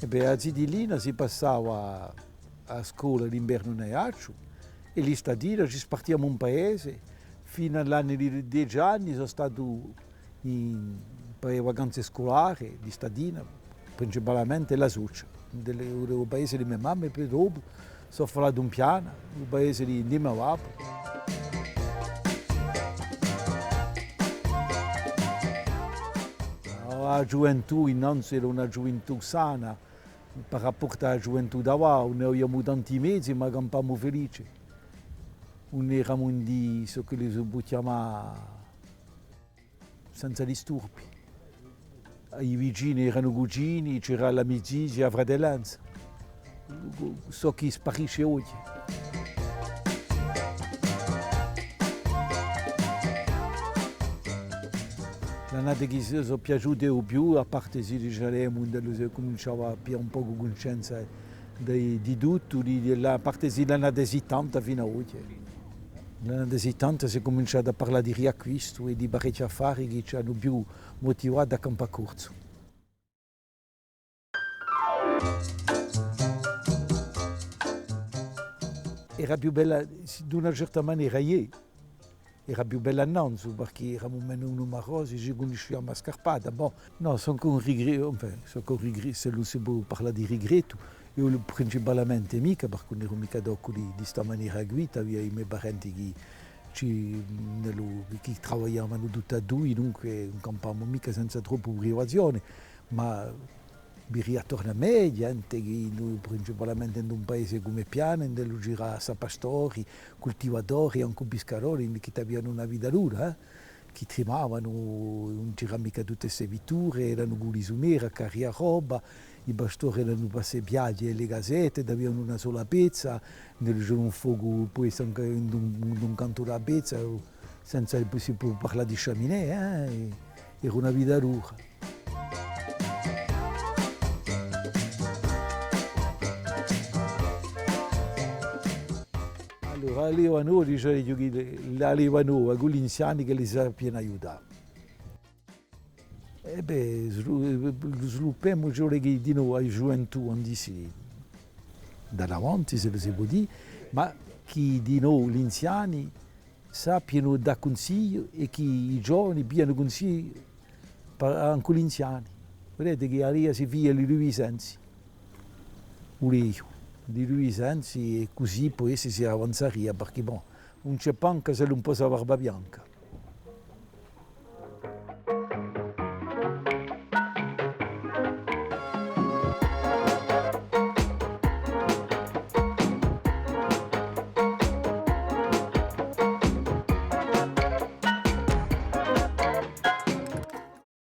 E beh, a Zidilina si passava a scuola l'inverno in Ajaccio e lì stadina ci spartiamo un paese. Fino agli anni 10 anni sono stato per vacanze scolari di stadina, principalmente la Succia, del paese di mia mamma e poi dopo sono fatto un piano, il paese di mio papà. La gioventù innanzi era una gioventù sana, per rapporto alla gioventù da ora, noi abbiamo tanti mezzi ma campavamo felici. Non eravamo di ciò che si può chiamare senza disturbi. I vicini erano cugini, c'era l'amicizia, la fratellanza. So che sparisce oggi. L'annata che sono piaciute di più, a parte se diciamo, cominciava a avere un po' di conoscenza di tutto, a parte l'annata 70 fino a oggi. Nell'anno 70 si è cominciato a parlare di riacquisto e di parecchi affari che ci hanno più motivato a campare corso. Era più bella, di una certa maniera, ieri. Era più bella annanzi perché eravamo meno numerosi, ci conosciamo a scarpata. Bon, no, sono con regretto, se non si può parlare di regretto, io principalmente mica, perché non ero mica dopo di questa maniera guida, avevo i miei parenti che lavoravano tutti e due, dunque non campavamo mica senza troppa privazione, ma mi attorno a me, gente che principalmente in un paese come Piano, dove girava pastori, coltivatori, anche pescatori, che avevano una vita dura, che tremavano, non c'erano mica tutte queste vetture, erano guli su nera, carria roba, i pastori erano passati piagge e le casette, avevano una sola pezza, c'era un fuoco poi in un canto della pezza, senza si può parlare di cheminée, era una vita dura. Allora, arrivano, dicevo che arrivano con gli anziani che li sappiano aiutare. E beh, sviluppiamo ciò che di noi, la gioventù, da davanti, se lo si può dire, ma che di noi, gli anziani, sappiano dare consiglio e che i giovani abbiano consigli anche gli anziani. Vedete che arriva si fia di lui Sensi, di lui Sensi e così poi si avanzaria perché bon, un c'è panca se non può la barba bianca.